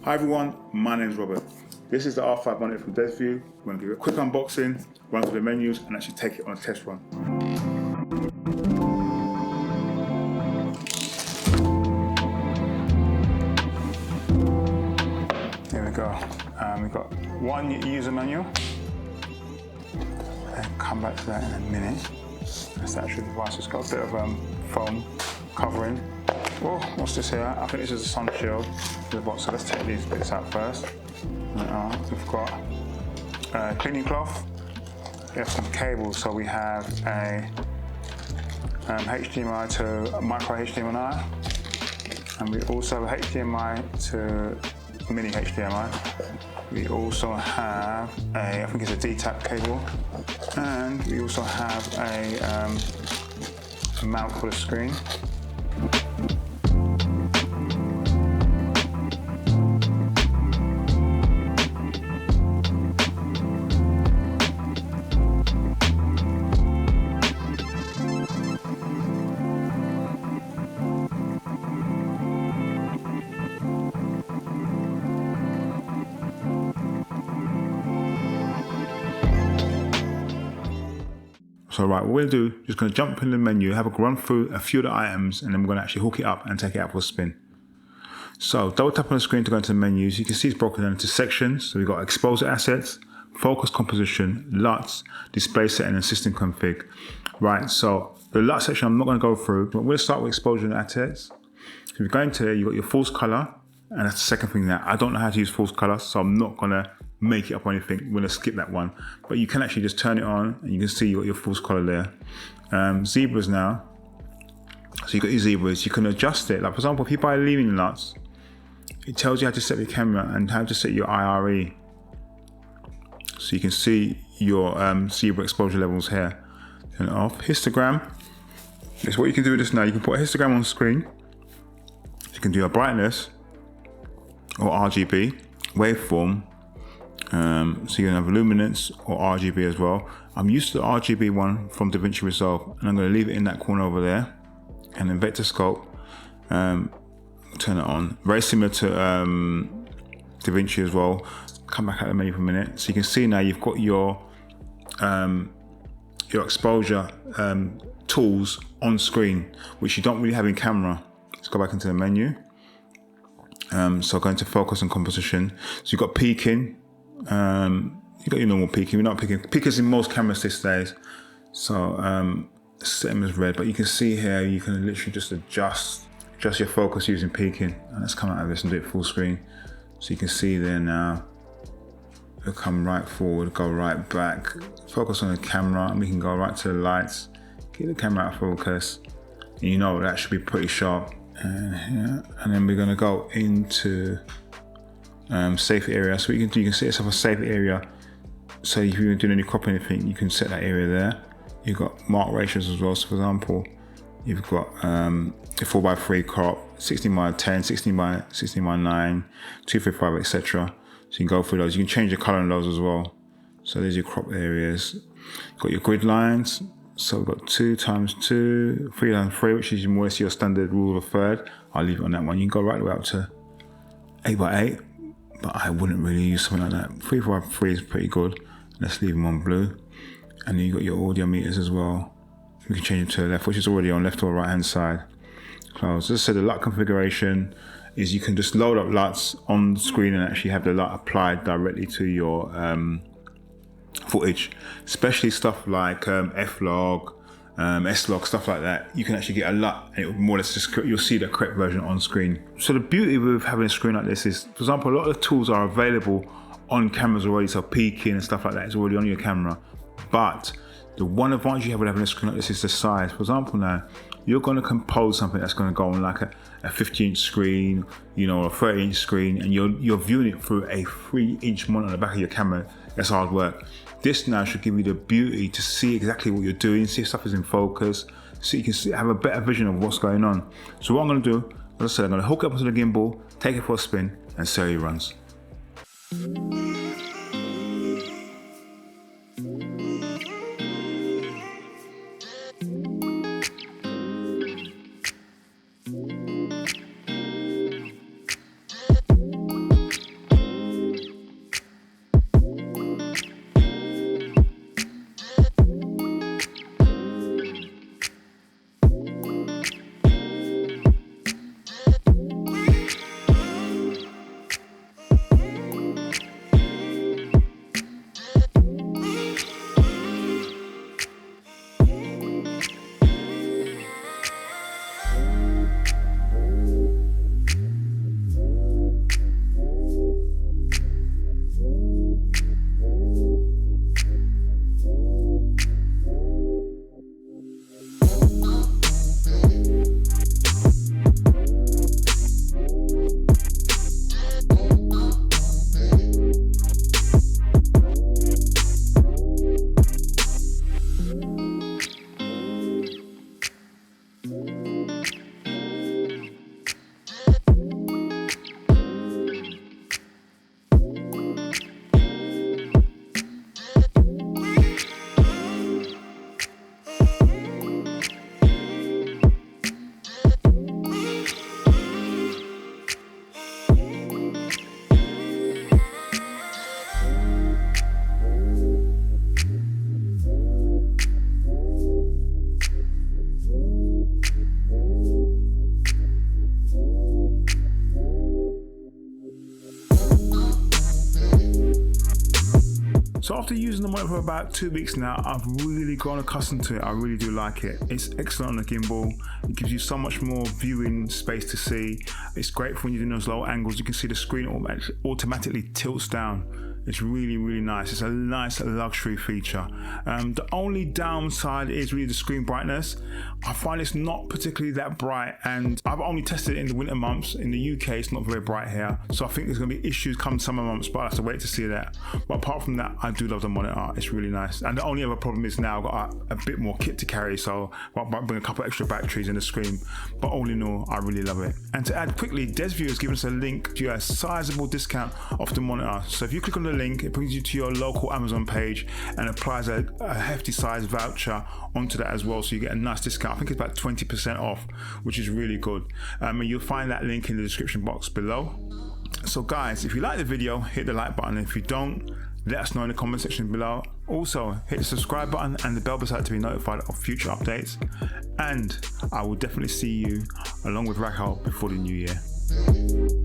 Hi everyone, my name is Robert. This is the R5 monitor from Desview. We're going to give it a quick unboxing, run through the menus and actually take it on a test run. Here we go. We've got one user manual. I'll come back to that in a minute. That's the actual device. It's got a bit of foam covering. Oh, what's this here? I think this is a sun shield to the box, so let's take these bits out first. We've got a cleaning cloth. We have some cables, so we have a HDMI to micro HDMI, and we also have a HDMI to mini HDMI. We also have I think it's a D-tap cable, and we also have a mount for the screen. So right, what we'll do, just going to jump in the menu, have a run through a few of the items, and then we're going to actually hook it up and take it out for a spin. So double tap on the screen to go into the menus. You can see it's broken down into sections. So we've got exposure assets, focus composition, LUTs, display setting, and system config. Right, so the LUT section I'm not going to go through, but we'll start with exposure and assets. If you go into there, you've got your false color, and that's the second thing now. I don't know how to use false color, so I'm not going to make it up or anything. We're going to skip that one, but you can actually just turn it on and you can see you got your false color there. Zebras now, so you got your zebras. You can adjust it, like for example, if you buy leading LUTs, it tells you how to set your camera and how to set your IRE, so you can see your zebra exposure levels here. Turn it off. Histogram is what you can do with this now. You can put a histogram on screen. You can do a brightness or RGB waveform. So you can have luminance or RGB as well. I'm used to the RGB one from DaVinci Resolve, and I'm going to leave it in that corner over there. And then vector scope, turn it on. Very similar to DaVinci as well. Come back out of the menu for a minute. So you can see now you've got your exposure tools on screen, which you don't really have in camera. Let's go back into the menu. So going to focus and composition. So you've got peaking. You got your normal peaking. We're not peaking. Peakers in most cameras these days. So set them as red, but you can see here you can literally just adjust your focus using peaking. And let's come out of this and do it full screen. So you can see there now. It'll come right forward, go right back. Focus on the camera, and we can go right to the lights. Get the camera out of focus. And you know that should be pretty sharp. And then we're going to go into safe area. So you can set yourself a safe area. So if you're doing any cropping or anything, you can set that area there. You've got mark ratios as well. So for example, you've got a 4x3 crop, 16x10, 16x9, 255, etc. So you can go through those. You can change the color in those as well. So there's your crop areas. You've got your grid lines. So we've got 2x2, 3x3, which is more or less your standard rule of a third. I'll leave it on that one. You can go right the way up to 8x8, but I wouldn't really use something like that. 3x3 is pretty good. Let's leave them on blue. And then you've got your audio meters as well. We can change them to the left, which is already on left or right hand side. Close. As I said, the LUT configuration is you can just load up LUTs on the screen and actually have the LUT applied directly to your footage, especially stuff like F-Log, S-Log, stuff like that. You can actually get a LUT and it will more or less just, you'll see the correct version on screen. So the beauty with having a screen like this is, for example, a lot of the tools are available on cameras already, so peaking and stuff like that is already on your camera. But the one advantage you have with having a screen like this is the size. For example now, you're going to compose something that's going to go on like a 50-inch screen, you know, a 30-inch screen, and you're viewing it through a 3-inch monitor on the back of your camera. That's hard work. This now should give you the beauty to see exactly what you're doing, see if stuff is in focus, so you can have a better vision of what's going on. So what I'm going to do, as I said, I'm going to hook it up onto the gimbal, take it for a spin, and see how it runs. So after using the monitor for about 2 weeks now, I've really grown accustomed to it. I really do like it. It's excellent on the gimbal. It gives you so much more viewing space to see. It's great for when you're doing those low angles. You can see the screen automatically tilts down. It's really, really nice. It's a nice luxury feature. The only downside is really the screen brightness. I find it's not particularly that bright, and I've only tested it in the winter months. In the UK, it's not very bright here. So I think there's gonna be issues come summer months, but I have to wait to see that. But apart from that, I do love the monitor. It's really nice. And the only other problem is now I've got a bit more kit to carry, so I might bring a couple extra batteries in the screen. But all in all, I really love it. And to add quickly, Desview has given us a link to a sizable discount off the monitor. So if you click on the link, it brings you to your local Amazon page and applies a hefty size voucher onto that as well, so you get a nice discount. I think it's about 20% off, which is really good. And you'll find that link in the description box below. So guys, if you like the video, hit the like button. If you don't, let us know in the comment section below. Also, hit the subscribe button and the bell beside to be notified of future updates. And I will definitely see you along with Raquel before the new year.